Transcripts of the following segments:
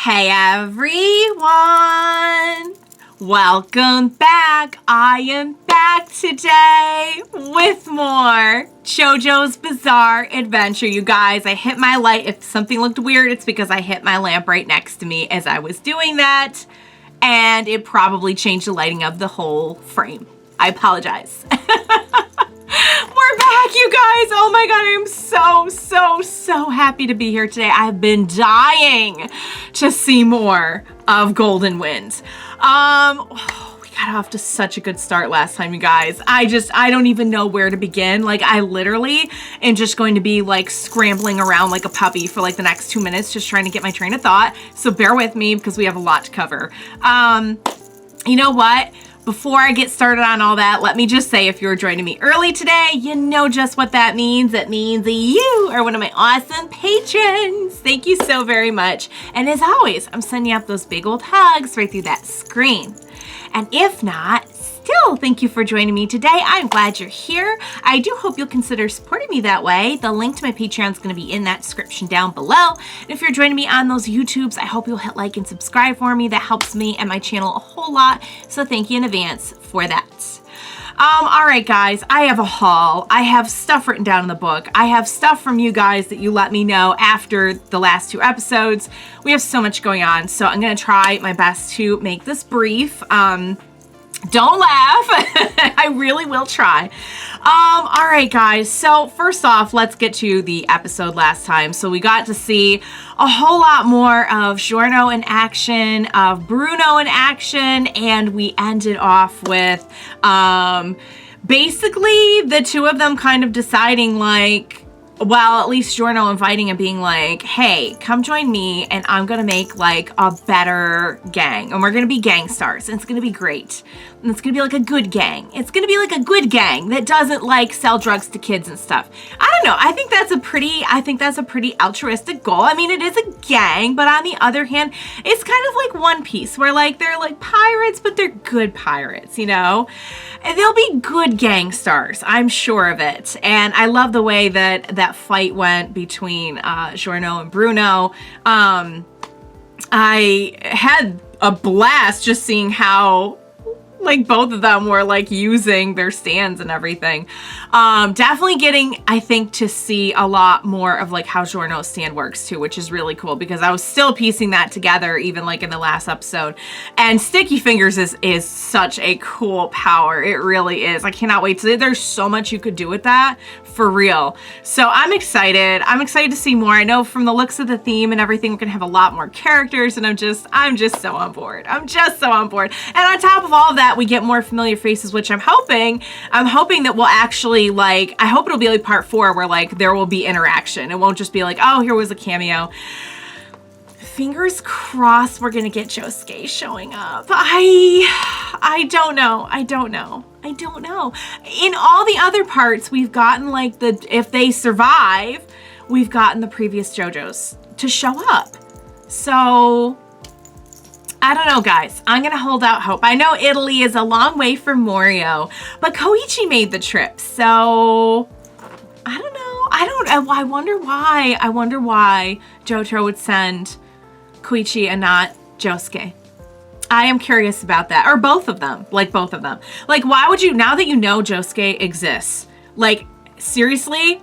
Hey everyone! Welcome back! I am back today with more Jojo's Bizarre Adventure. You guys, I hit my light. If something looked weird, it's because I hit my lamp right next to me as I was doing that, and it probably changed the lighting of the whole frame. I apologize. We're back, you guys. Oh my god, I am so happy to be here today. I've been dying to see more of Golden Winds. We got off to such a good start last time, you guys. I don't even know where to begin. Like, I literally am just going to be like scrambling around like a puppy for like the next 2 minutes, just trying to get my train of thought. So bear with me because we have a lot to cover. You know what? Before I get started on all that, let me just say, if you're joining me early today, you know just what that means. It means you are one of my awesome patrons. Thank you so very much. And as always, I'm sending out those big old hugs right through that screen. And if not, still, thank you for joining me today. I'm glad you're here. I do hope you'll consider supporting me that way. The link to my Patreon is going to be in that description down below. And if you're joining me on those YouTubes, I hope you'll hit like and subscribe for me. That helps me and my channel a whole lot. So thank you in advance for that. All right, guys, I have a haul. I have stuff written down in the book. I have stuff from you guys that you let me know after the last 2 episodes. We have so much going on, so I'm going to try my best to make this brief. Don't laugh. I really will try. All right, guys. So first off, let's get to the episode last time. So we got to see a whole lot more of Giorno in action, of Bruno in action, and we ended off with basically the two of them kind of deciding, like, well, at least Giorno inviting and being like, hey, come join me and I'm gonna make like a better gang and we're gonna be gangsters and it's gonna be great. And it's gonna be like a good gang. It's gonna be like a good gang that doesn't like sell drugs to kids and stuff. I don't know. I think that's a pretty altruistic goal. I mean, it is a gang, but on the other hand, it's kind of like One Piece where like they're like pirates, but they're good pirates, you know? And they'll be good gangsters. I'm sure of it. And I love the way that that fight went between Giorno and Bruno. I had a blast just seeing how like both of them were like using their stands and everything. Definitely getting, I think, to see a lot more of like how Giorno's stand works too, which is really cool because I was still piecing that together even like in the last episode. And Sticky Fingers is such a cool power. It really is. I cannot wait to, there's so much you could do with that, for real. So I'm excited. I'm excited to see more. I know from the looks of the theme and everything, we're gonna have a lot more characters and I'm just so on board. I'm just so on board. And on top of all of that, we get more familiar faces, which I'm hoping that we'll actually like, I hope it'll be like part 4 where like there will be interaction. It won't just be like, oh, here was a cameo. Fingers crossed we're gonna get Josuke showing up. I don't know. In all the other parts, we've gotten like if they survive, we've gotten the previous JoJos to show up. So I don't know, guys. I'm gonna hold out hope. I know Italy is a long way from Morio, but Koichi made the trip, so I don't know. I wonder why. I wonder why Jojo would send Koichi and not Josuke. I am curious about that. Or both of them. Like, both of them. Like, why would you, now that you know Josuke exists, like, seriously,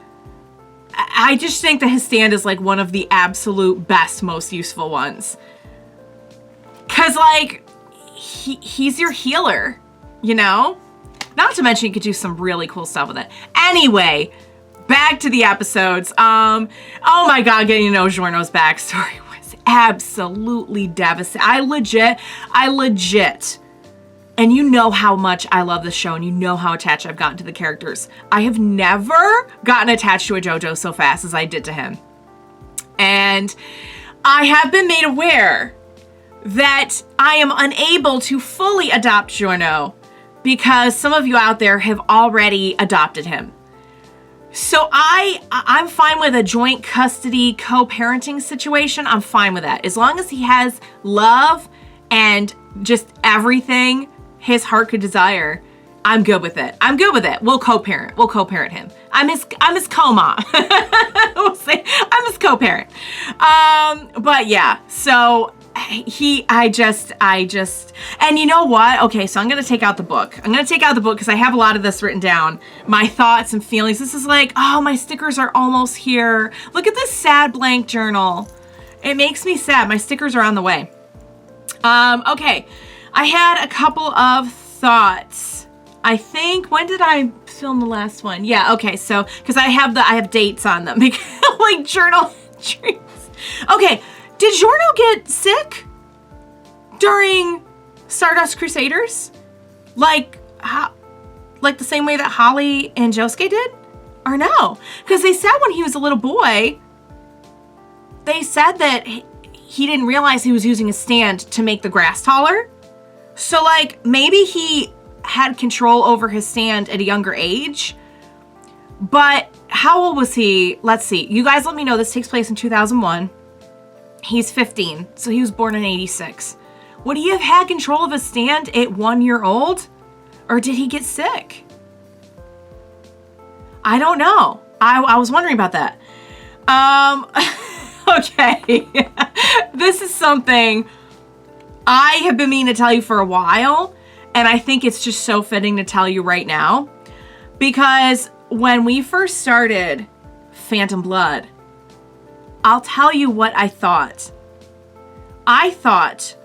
I just think that his stand is, like, one of the absolute best, most useful ones. Because, like, he's your healer, you know? Not to mention you could do some really cool stuff with it. Anyway, back to the episodes. Oh my god, getting to know Giorno's backstory was absolutely devastating. I legit, and you know how much I love this show and you know how attached I've gotten to the characters. I have never gotten attached to a JoJo so fast as I did to him. And I have been made aware that I am unable to fully adopt Giorno because some of you out there have already adopted him. So I'm fine with a joint custody co-parenting situation. I'm fine with that. As long as he has love and just everything his heart could desire, I'm good with it. I'm good with it. We'll co-parent. We'll co-parent him. I'm his co-mom. We'll say I'm his co-parent. But yeah, so I just, and you know what? Okay, so I'm going to take out the book. I'm going to take out the book because I have a lot of this written down. My thoughts and feelings. This is like, oh, my stickers are almost here. Look at this sad blank journal. It makes me sad. My stickers are on the way. Okay. I had a couple of thoughts. I think, when did I film the last one? Yeah, okay, so, because I have dates on them, like journal entries. Okay, did Giorno get sick during Stardust Crusaders? Like the same way that Holly and Josuke did? Or no? Because they said when he was a little boy, they said that he didn't realize he was using a stand to make the grass taller. So, like, maybe he had control over his stand at a younger age. But how old was he? Let's see. You guys let me know. This takes place in 2001. He's 15, so he was born in 86. Would he have had control of his stand at 1 year old? Or did he get sick? I don't know. I was wondering about that. Okay. This is something I have been meaning to tell you for a while, and I think it's just so fitting to tell you right now. Because when we first started Phantom Blood, I'll tell you what I thought. I thought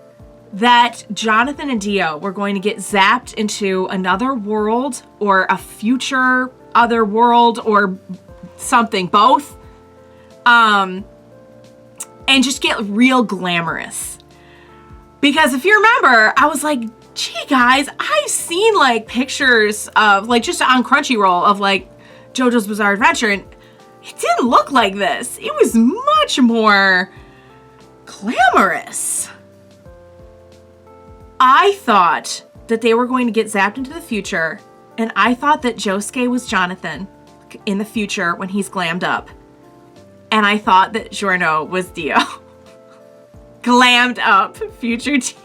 that Jonathan and Dio were going to get zapped into another world or a future other world or something, both, and just get real glamorous. Because if you remember, I was like, gee guys, I've seen like pictures of like just on Crunchyroll of like JoJo's Bizarre Adventure, and it didn't look like this. It was much more glamorous. I thought that they were going to get zapped into the future, and I thought that Josuke was Jonathan in the future when he's glammed up. And I thought that Giorno was Dio. Glammed up future Dio.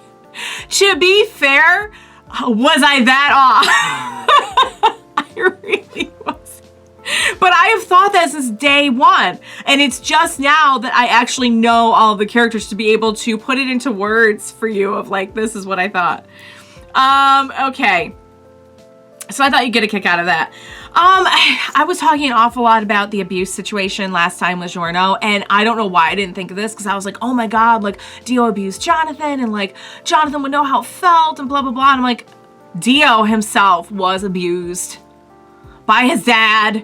To be fair, was I that off? I really was. But I have thought that since day one. And it's just now that I actually know all of the characters to be able to put it into words for you of like, this is what I thought. Okay. So I thought you'd get a kick out of that. I was talking an awful lot about the abuse situation last time with Giorno, and I don't know why I didn't think of this, because I was like, oh my god, like, Dio abused Jonathan, and like, Jonathan would know how it felt, and blah, blah, blah, and I'm like, Dio himself was abused by his dad.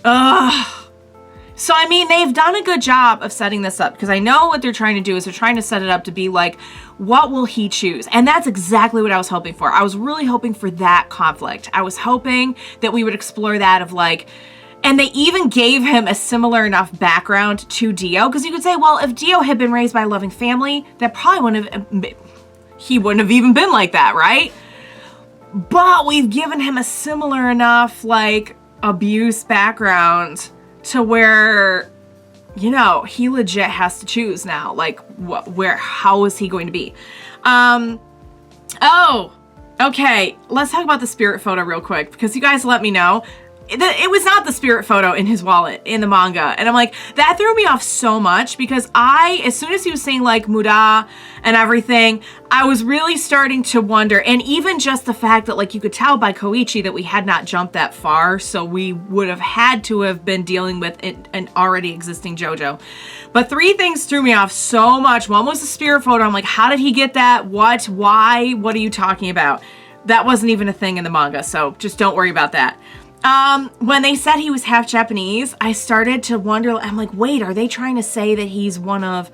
Ugh. So, I mean, they've done a good job of setting this up, because I know what they're trying to do is they're trying to set it up to be like, what will he choose? And that's exactly what I was hoping for. I was really hoping for that conflict. I was hoping that we would explore that of like, and they even gave him a similar enough background to Dio, because you could say, well, if Dio had been raised by a loving family, that probably wouldn't have, he wouldn't have even been like that, right? But we've given him a similar enough, like, abuse background to where, you know, he legit has to choose now. Like, how is he going to be? Oh, okay. Let's talk about the spirit photo real quick, because you guys let me know. It was not the spirit photo in his wallet in the manga. And I'm like, that threw me off so much, because as soon as he was saying like Muda and everything, I was really starting to wonder. And even just the fact that like you could tell by Koichi that we had not jumped that far. So we would have had to have been dealing with an already existing JoJo. But 3 things threw me off so much. One was the spirit photo. I'm like, how did he get that? What? Why? What are you talking about? That wasn't even a thing in the manga. So just don't worry about that. When they said he was half Japanese, I started to wonder, I'm like, wait, are they trying to say that he's one of,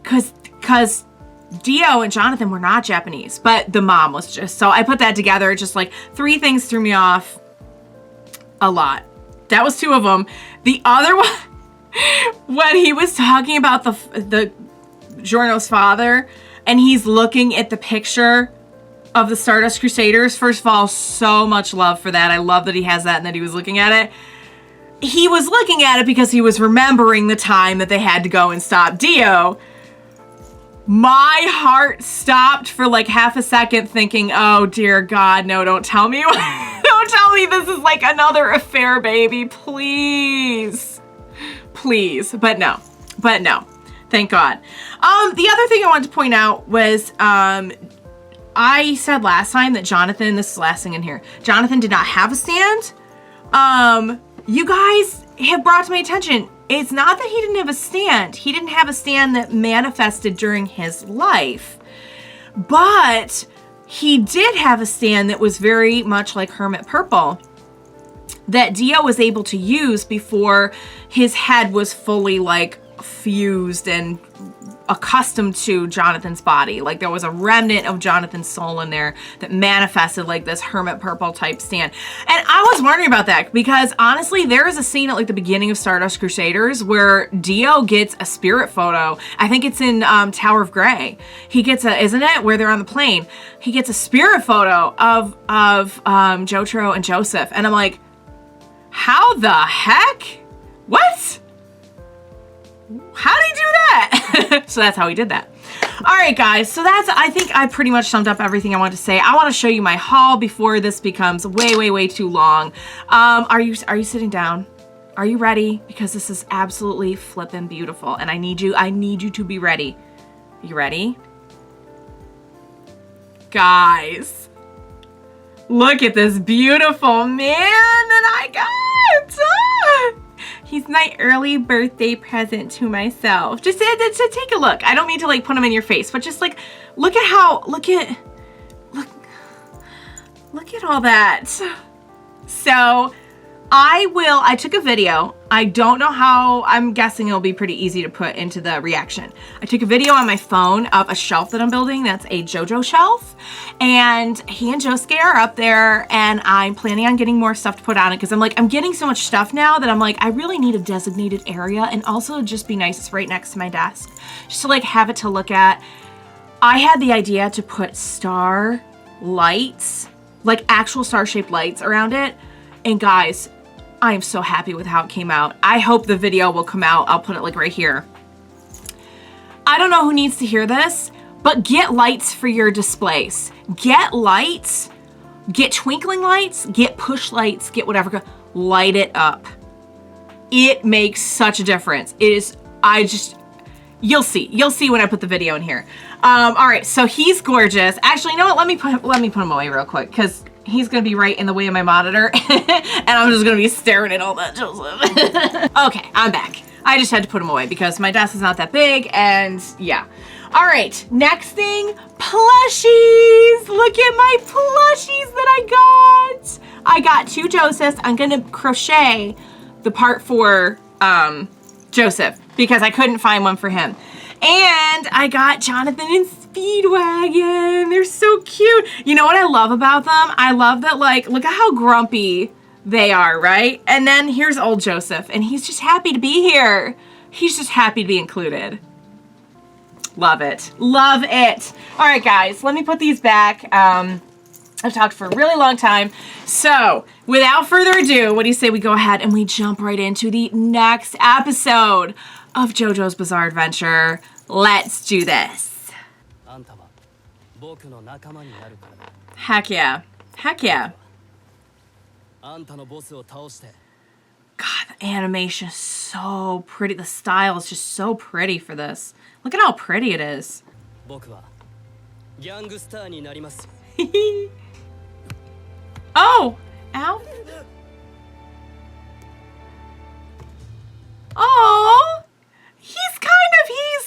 cause Dio and Jonathan were not Japanese, but the mom was just, so I put that together, just like 3 things threw me off a lot. That was 2 of them. The other one, when he was talking about the Giorno's father, and he's looking at the picture of the Stardust Crusaders. First of all, so much love for that. I love that he has that and that he was looking at it. He was looking at it because he was remembering the time that they had to go and stop Dio. My heart stopped for like half a second thinking, oh dear God, no, don't tell me. Don't tell me this is like another affair, baby. Please. Please. But no. Thank God. The other thing I wanted to point out was, I said last time that Jonathan, this is the last thing in here, Jonathan did not have a stand. You guys have brought to my attention, it's not that he didn't have a stand. He didn't have a stand that manifested during his life. But he did have a stand that was very much like Hermit Purple that Dio was able to use before his head was fully like fused and accustomed to Jonathan's body. Like there was a remnant of Jonathan's soul in there that manifested like this Hermit Purple type stand. And I was wondering about that because honestly, there is a scene at like the beginning of Stardust Crusaders where Dio gets a spirit photo. I think it's in Tower of Grey. He gets a, isn't it? Where they're on the plane. He gets a spirit photo of Jojo and Joseph. And I'm like, how the heck? What? How did he do that? So that's how he did that. All right, guys. So that's, I think I pretty much summed up everything I wanted to say. I want to show you my haul before this becomes way, way, way too long. Are you sitting down? Are you ready? Because this is absolutely flippin' beautiful. And I need you to be ready. You ready? Guys, look at this beautiful man that I got. He's my early birthday present to myself. Just to take a look. I don't mean to like put him in your face, but just like, look at all that. So I took a video. I don't know how, I'm guessing it'll be pretty easy to put into the reaction. I took a video on my phone of a shelf that I'm building. That's a Jojo shelf. And he and Josuke are up there and I'm planning on getting more stuff to put on it because I'm getting so much stuff now that I'm like, I really need a designated area and also just be nice. It's right next to my desk. Just to like have it to look at. I had the idea to put star lights, like actual star-shaped lights around it. And guys, I am so happy with how it came out. I hope the video will come out. I'll put it like right here. I don't know who needs to hear this, but get lights for your displays. Get lights, get twinkling lights, get push lights, get whatever. Light it up. It makes such a difference. It is, you'll see when I put the video in here. All right, so he's gorgeous. Actually, you know what? Let me put him away real quick because he's gonna be right in the way of my monitor and I'm just gonna be staring at all that Joseph. Okay, I'm back. I just had to put him away because my desk is not that big and yeah. All right, next thing, plushies. Look at my plushies that I got. I got 2 Josephs. I'm gonna crochet the part for Joseph because I couldn't find one for him. And I got Jonathan and Speedwagon. They're so cute. You know what I love about them? I love that, like, look at how grumpy they are, right? And then here's old Joseph, and he's just happy to be here. He's just happy to be included. Love it. Love it. All right, guys, let me put these back. I've talked for a really long time. So, without further ado, what do you say we go ahead and we jump right into the next episode of JoJo's Bizarre Adventure? Let's do this. Heck yeah. Heck yeah. God, the animation is so pretty. The style is just so pretty for this. Look at how pretty it is. Oh! Ow. Oh! He's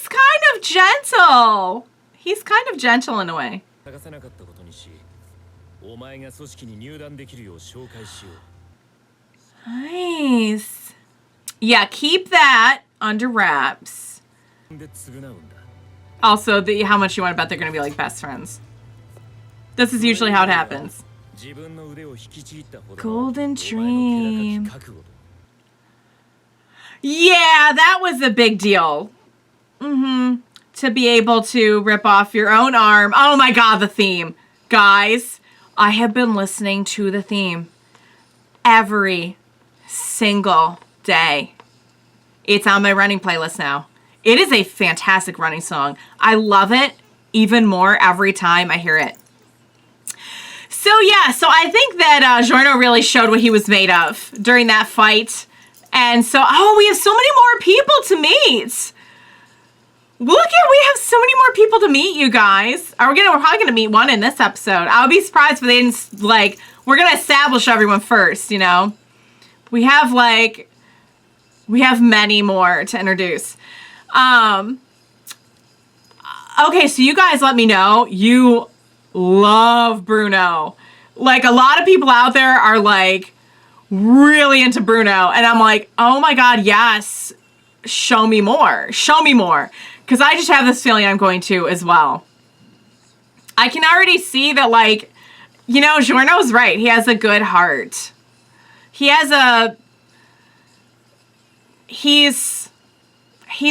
kind of gentle. He's kind of gentle in a way. Nice. Yeah, keep that under wraps. Also, how much you want to bet they're going to be like best friends. This is usually how it happens. Golden Dream. Yeah, that was a big deal. To be able to rip off your own arm. Oh my God, the theme. Guys, I have been listening to the theme every single day. It's on my running playlist now. It is a fantastic running song. I love it even more every time I hear it. So yeah, so I think that Giorno really showed what he was made of during that fight. And so, oh, we have so many more people to meet. Look at, we have so many more people to meet, you guys. We're probably gonna meet one in this episode. I would be surprised if they didn't, like, we're gonna establish everyone first, you know? We have many more to introduce. Okay, so you guys let me know you love Bruno. Like, a lot of people out there are, like, really into Bruno. And I'm like, oh my God, yes. Show me more. Show me more. Because I just have this feeling I'm going to as well. I can already see that, like, you know, Giorno's right. He has a good heart. He has a... He's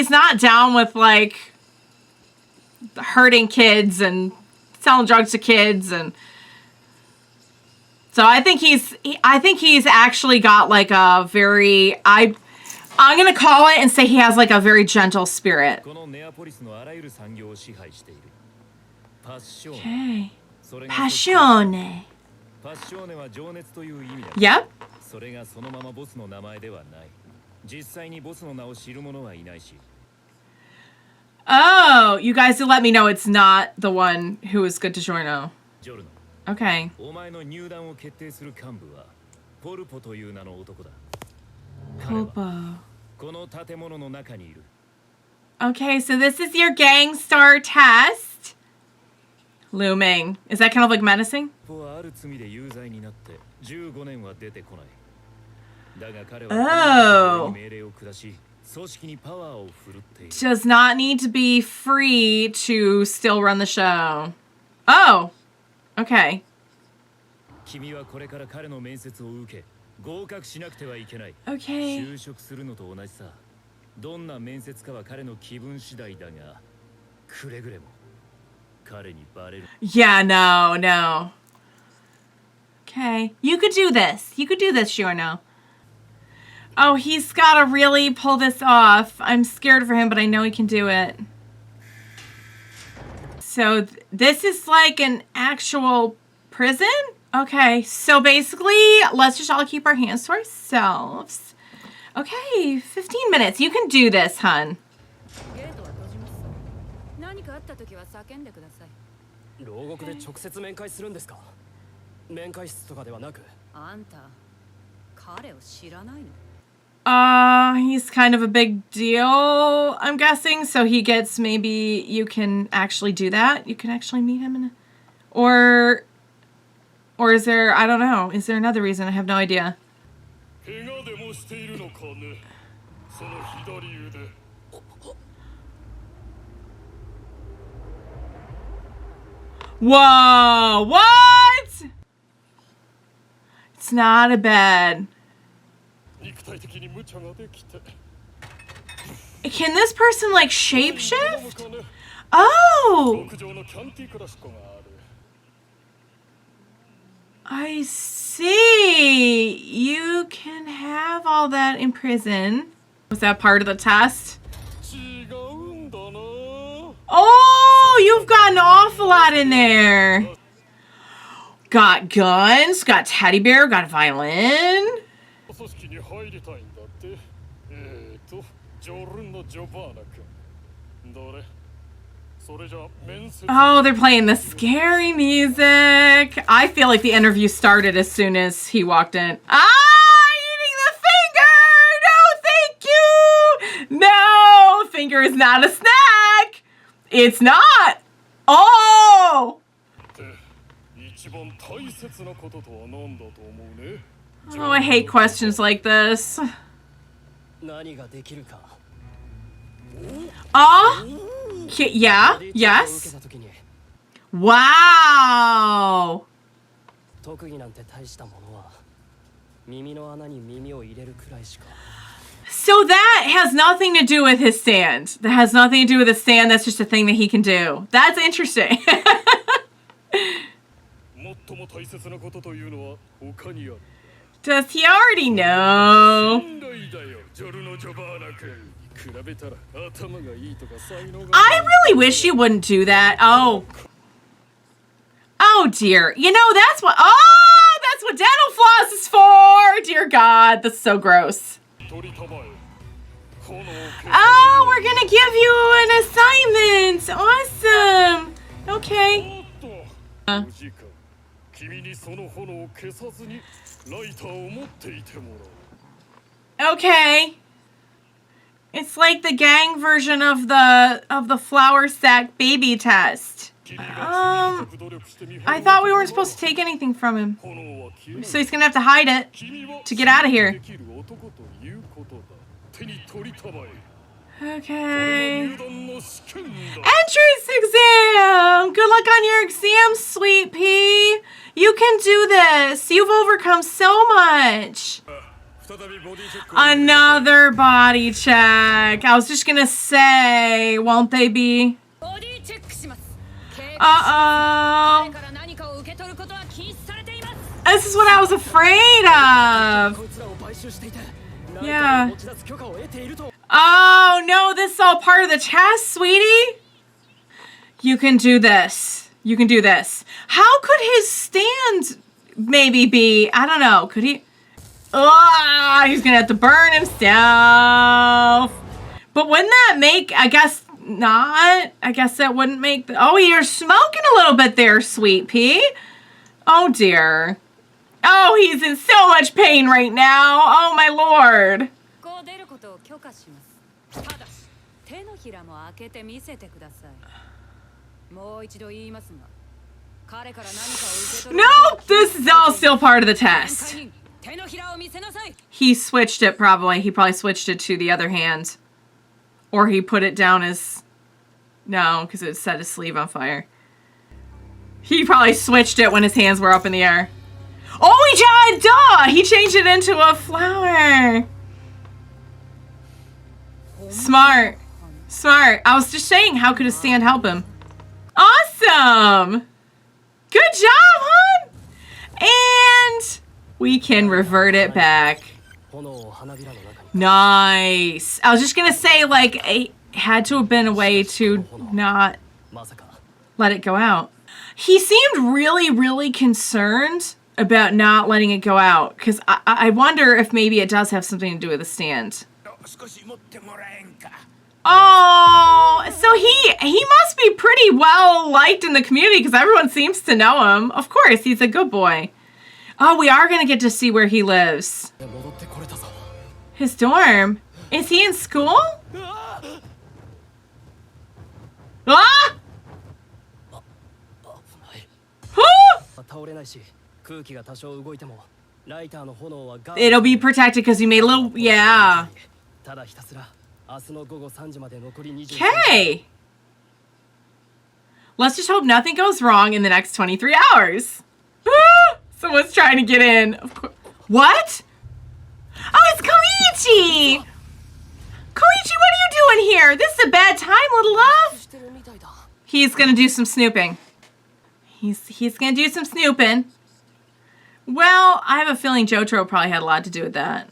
not down with, like, hurting kids and selling drugs to kids. And so I think he's actually got, like, a very... I'm going to call it and say he has, like, a very gentle spirit. Okay. Passione. Yep. Oh, you guys will let me know it's not the one who is good to Giorno. Okay. Popo. Okay, so this is your Gangster test. Looming. Is that kind of like menacing? Oh. Does not need to be free to still run the show. Oh. Okay. Okay. Yeah, no. Okay. You could do this. You could do this, Giorno. Oh, he's got to really pull this off. I'm scared for him, but I know he can do it. So this is like an actual prison? Okay, so basically, let's just all keep our hands to ourselves. Okay, 15 minutes. You can do this, hun. He's kind of a big deal, I'm guessing. So he gets, maybe you can actually do that. You can actually meet him in a, or is there, I don't know. Is there another reason? I have no idea. Whoa, what? It's not a bed. Can this person, like, shapeshift? Oh! I see. You can have all that in prison. Was that part of the test? Oh, you've got an awful lot in there. Got guns, got teddy bear, got a violin. Oh, they're playing the scary music. I feel like the interview started as soon as he walked in. Eating the finger! No, thank you! No, finger is not a snack. It's not. Oh! Oh, I hate questions like this. Yeah, yes. Wow. So that has nothing to do with his stand. That has nothing to do with his stand. That's just a thing that he can do. That's interesting. Does he already know? I really wish you wouldn't do that. Oh dear. You know, that's what dental floss is for. Dear God, that's so gross. Oh, we're gonna give you an Congratulations! Awesome! Okay. Okay. It's like the gang version of the flour sack baby test. I thought we weren't supposed to take anything from him. So he's gonna have to hide it to get out of here. Okay. Entrance exam! Good luck on your exam, sweet pea. You can do this. You've overcome so much. Another body check. I was just gonna say, won't they be? Uh-oh. This is what I was afraid of. Yeah. Oh, no, this is all part of the test, sweetie. You can do this. You can do this. How could his stand maybe be? I don't know. Could he? Oh, he's going to have to burn himself. But wouldn't that make, I guess not. I guess that wouldn't make, oh, you're smoking a little bit there, sweet pea. Oh, dear. Oh, he's in so much pain right now. Oh, my lord. Nope, this is all still part of the test. He switched it probably. He probably switched it to the other hand. Or he put it down as... No, because it set his sleeve on fire. He probably switched it when his hands were up in the air. Oh, he changed it into a flower. Smart. Smart. I was just saying, how could a stand help him? Awesome. Good job, hon. And we can revert it back. Nice. I was just going to say, like, it had to have been a way to not let it go out. He seemed really, really concerned about not letting it go out. Because I wonder if maybe it does have something to do with the stand. Oh, so he must be pretty well liked in the community because everyone seems to know him. Of course, he's a good boy. Oh, we are going to get to see where he lives. His dorm? Is he in school? Ah! It'll be protected because you made a little... Yeah. Okay. Let's just hope nothing goes wrong in the next 23 hours. Someone's trying to get in. Of course. What? Oh, it's Koichi! Koichi, what are you doing here? This is a bad time, little love. He's gonna do some snooping. He's gonna do some snooping. Well, I have a feeling Jojo probably had a lot to do with that.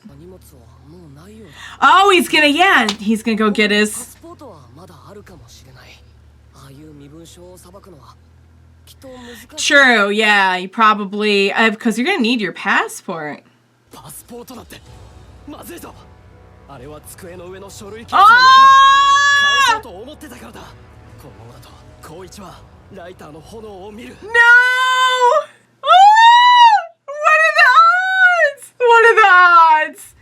Oh, he's gonna go get his... True, yeah, you probably... because you're gonna need your passport. No! What are the odds?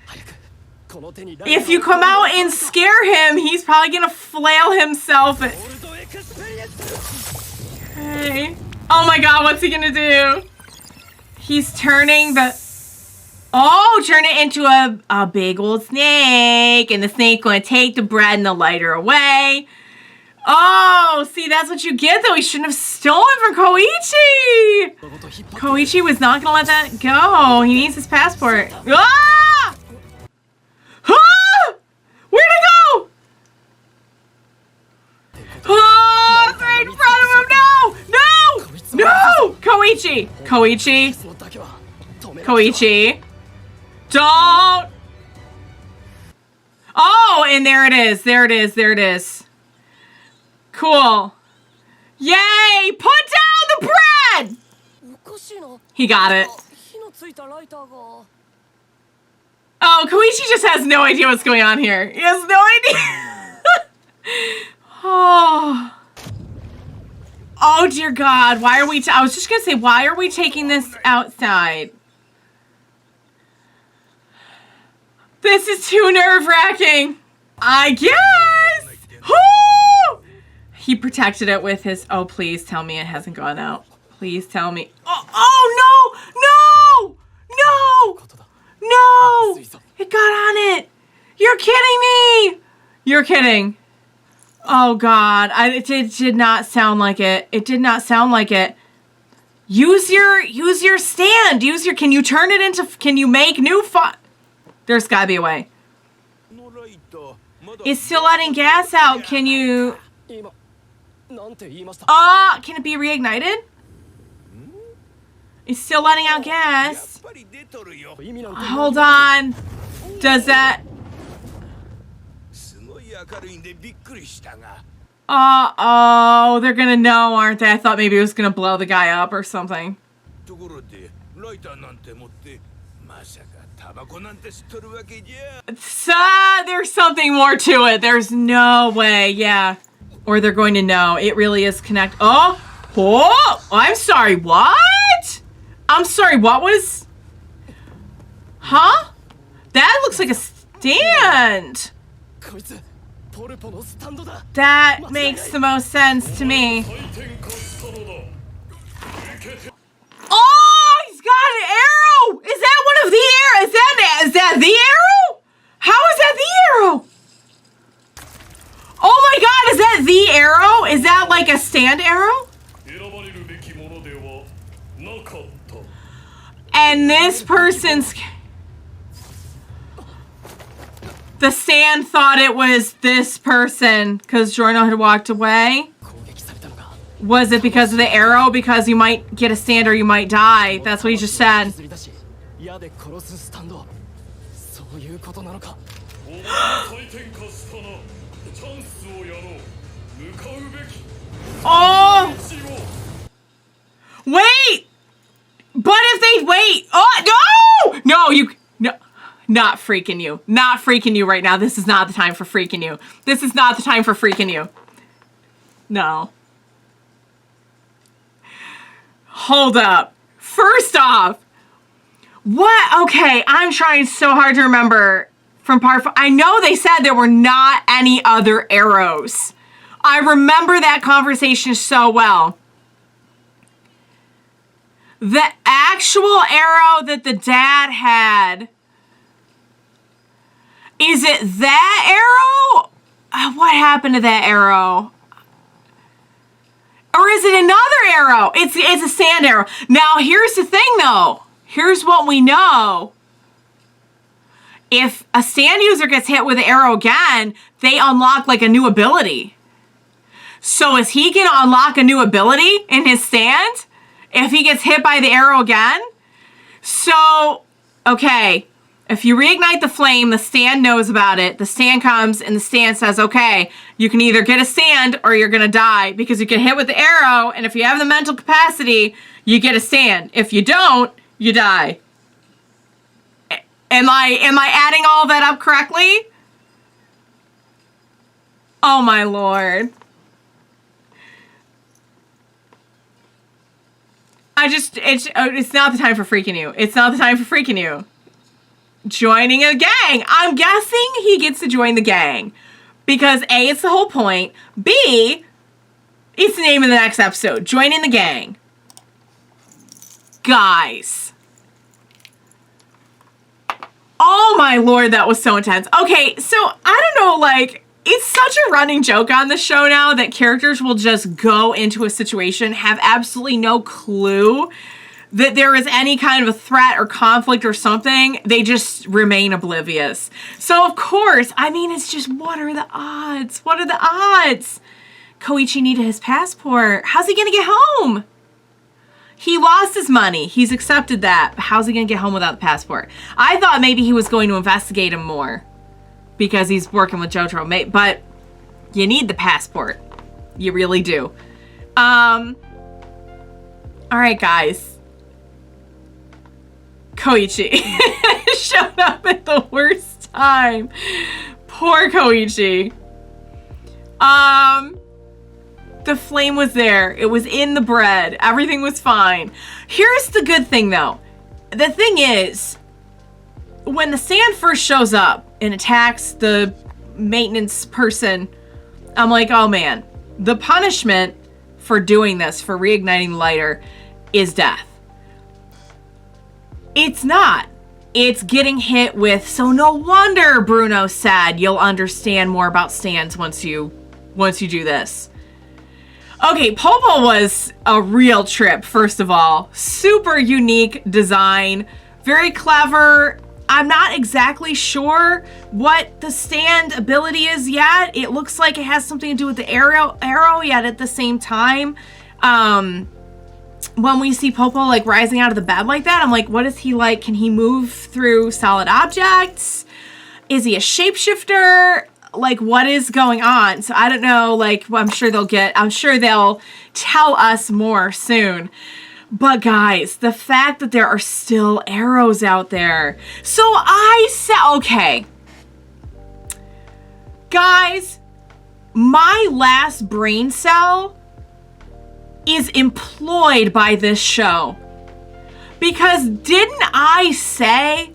If you come out and scare him, he's probably gonna flail himself. Okay. Oh my god, what's he gonna do? He's turning the... Oh, turn it into a big old snake. And the snake gonna take the bread and the lighter away. Oh, see, that's what you get, though. He shouldn't have stolen from Koichi. Koichi was not gonna let that go. He needs his passport. Ah! Ah! Where'd it go? Oh, it's right in front of him. No! No! No! Koichi! Koichi! Koichi! Don't! Oh, and there it is. There it is. There it is. Cool. Yay! Put down the bread! He got it. Oh, Koichi just has no idea what's going on here. He has no idea. Oh. Oh, dear God. Why are we... I was just going to say, why are we taking this outside? This is too nerve-wracking. I guess. Woo! He protected it with his... Oh, please tell me it hasn't gone out. Please tell me. Oh, no! No! No! No! It got on it. You're kidding me. You're kidding. Oh, God. It did not sound like it. It did not sound like it. Use your stand. Can you turn it into... Can you make new fun? There's gotta be a way. It's still letting gas out. Can you... can it be reignited? It's still letting out gas. Hold on. Does that... Uh-oh, they're gonna know, aren't they? I thought maybe it was gonna blow the guy up or something. There's something more to it. There's no way, yeah. Or they're going to know. It really is connect. Oh, I'm sorry, what? I'm sorry, what was... Huh? That looks like a stand. That makes the most sense to me. Oh, he's got an arrow! Is that one of the arrows? Is that the arrow? How is that the arrow? Oh my God, is that the arrow? Is that like a stand arrow? And this person's... The stand thought it was this person because Giorno had walked away. Was it because of the arrow? Because you might get a stand or you might die. That's what he just said. Oh! Wait! But if they wait... Oh, no! No, you... No. Not freaking you. Not freaking you right now. This is not the time for freaking you. This is not the time for freaking you. No. Hold up. First off, what? Okay, I'm trying so hard to remember from part 4. I know they said there were not any other arrows. I remember that conversation so well. The actual arrow that the dad had... Is it that arrow? What happened to that arrow? Or is it another arrow? It's a sand arrow. Now, here's the thing, though. Here's what we know. If a stand user gets hit with an arrow again, they unlock, like, a new ability. So is he going to unlock a new ability in his stand if he gets hit by the arrow again? So, okay. If you reignite the flame, the stand knows about it. The stand comes and the stand says, okay, you can either get a stand or you're going to die because you get hit with the arrow. And if you have the mental capacity, you get a stand. If you don't, you die. Am I adding all that up correctly? Oh my Lord. It's not the time for freaking you. It's not the time for freaking you. Joining a gang. I'm guessing he gets to join the gang. Because A, it's the whole point. B, it's the name of the next episode. Joining the gang. Guys. Oh my Lord, that was so intense. Okay, so I don't know, like, it's such a running joke on the show now that characters will just go into a situation, have absolutely no clue that there is any kind of a threat or conflict or something. They just remain oblivious. So, of course, I mean, it's just, what are the odds? What are the odds? Koichi needed his passport. How's he gonna get home? He lost his money. He's accepted that. But how's he gonna get home without the passport? I thought maybe he was going to investigate him more because he's working with Jojo. But you need the passport. You really do. All right, guys. Koichi showed up at the worst time. Poor Koichi. The The flame was there. It was in the bread. Everything was fine. Here's the good thing, though. The thing is, when the sand first shows up and attacks the maintenance person, I'm like, oh man, the punishment for doing this, for reigniting the lighter, is death. It's not. It's getting hit with, so no wonder Bruno said you'll understand more about stands once you do this. Okay, Popo was a real trip, first of all. Super unique design, very clever. I'm not exactly sure what the stand ability is yet. It looks like it has something to do with the arrow, yet at the same time, when we see Popo like rising out of the bed like that, I'm like, what is he like? Can he move through solid objects? Is he a shapeshifter? Like, what is going on? So I don't know, like, I'm sure they'll tell us more soon. But guys, the fact that there are still arrows out there. So I said, okay. Guys, my last brain cell is employed by this show. Because didn't I say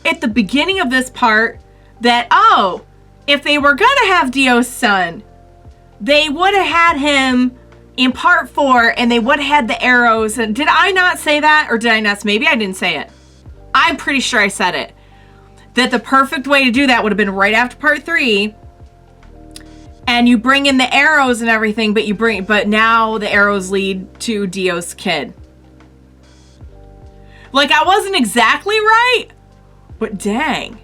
at the beginning of this part that, oh, if they were gonna have Dio's son, they would have had him in part 4 and they would have had the arrows. And did I not say that? Or did I not? Maybe I didn't say it. I'm pretty sure I said it. That the perfect way to do that would have been right after part 3. And you bring in the arrows and everything, but now the arrows lead to Dio's kid. Like, I wasn't exactly right, but dang.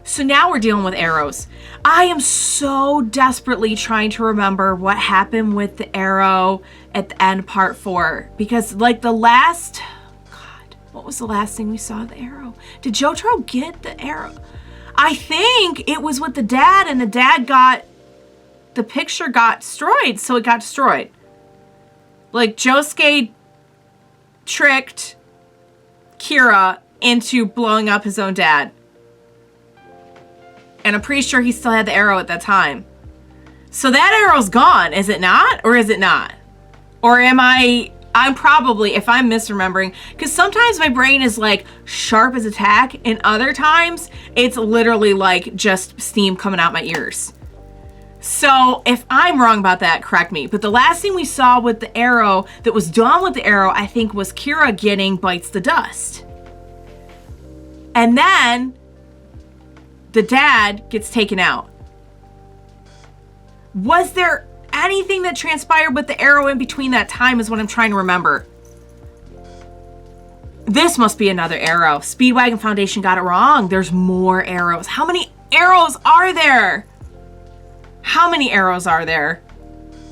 So now we're dealing with arrows. I am so desperately trying to remember what happened with the arrow at the end part 4. Because like what was the last thing we saw of the arrow? Did Jojo get the arrow? I think it was with the dad, and the picture got destroyed, so it got destroyed. Like, Josuke tricked Kira into blowing up his own dad. And I'm pretty sure he still had the arrow at that time. So that arrow's gone, is it not? Or is it not? Or I'm probably, if I'm misremembering, because sometimes my brain is like sharp as a tack, and other times it's literally like just steam coming out my ears. So if I'm wrong about that, correct me. But the last thing we saw with the arrow, that was done with the arrow, I think was Kira getting Bites the Dust. And then the dad gets taken out. Was there anything that transpired with the arrow in between that time is what I'm trying to remember. This must be another arrow. Speedwagon Foundation got it wrong. There's more arrows. How many arrows are there? How many arrows are there?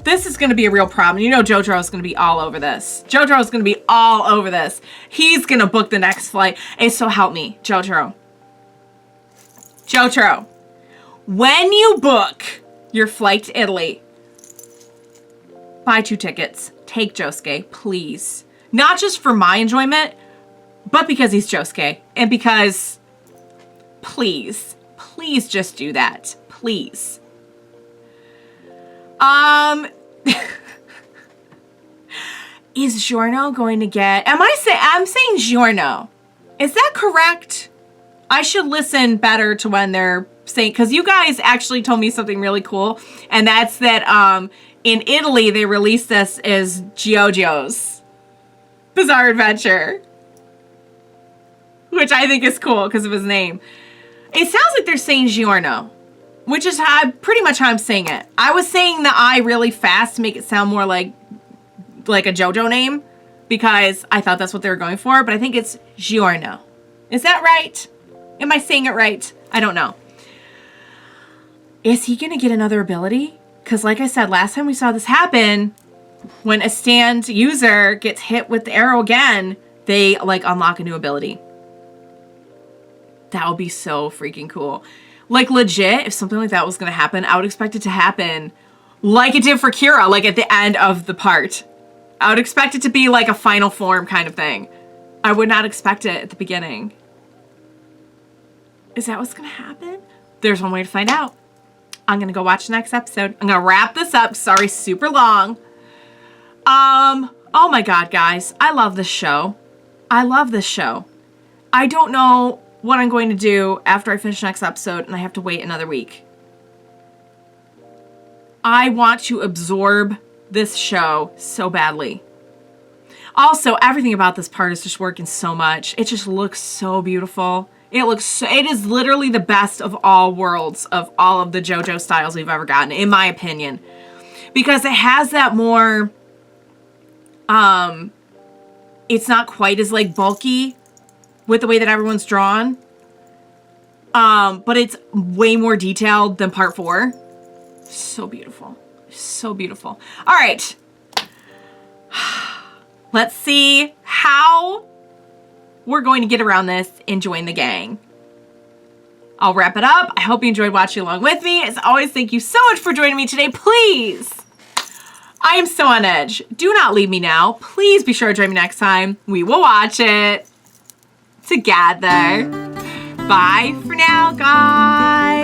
This is going to be a real problem. You know Jojo is going to be all over this. Jojo is going to be all over this. He's going to book the next flight. And so help me, Jojo. Jojo, when you book your flight to Italy, buy 2 tickets. Take Josuke, please. Not just for my enjoyment, but because he's Josuke. And because, please just do that. Please. Is Giorno going to get... I'm saying Giorno. Is that correct? I should listen better to when they're saying... Because you guys actually told me something really cool. And that's that in Italy, they released this as Jojo's Bizarre Adventure. Which I think is cool because of his name. It sounds like they're saying Giorno. Which is pretty much how I'm saying it. I was saying the I really fast to make it sound more like a Jojo name. Because I thought that's what they were going for. But I think it's Giorno. Is that right? Am I saying it right? I don't know. Is he going to get another ability? Because like I said, last time we saw this happen, when a stand user gets hit with the arrow again, they like unlock a new ability. That would be so freaking cool. Like, legit, if something like that was going to happen, I would expect it to happen like it did for Kira, like at the end of the part. I would expect it to be like a final form kind of thing. I would not expect it at the beginning. Is that what's going to happen? There's one way to find out. I'm going to go watch the next episode. I'm going to wrap this up. Sorry, super long. Oh my God, guys. I love this show. I love this show. I don't know what I'm going to do after I finish the next episode and I have to wait another week. I want to absorb this show so badly. Also, everything about this part is just working so much. It just looks so beautiful. It is literally the best of all worlds of all of the JoJo styles we've ever gotten, in my opinion. Because it has that more, it's not quite as like bulky with the way that everyone's drawn. But it's way more detailed than part 4. So beautiful. So beautiful. All right. Let's see how we're going to get around this and join the gang. I'll wrap it up. I hope you enjoyed watching along with me. As always, thank you so much for joining me today. Please, I am so on edge. Do not leave me now. Please be sure to join me next time. We will watch it together. Bye for now, guys.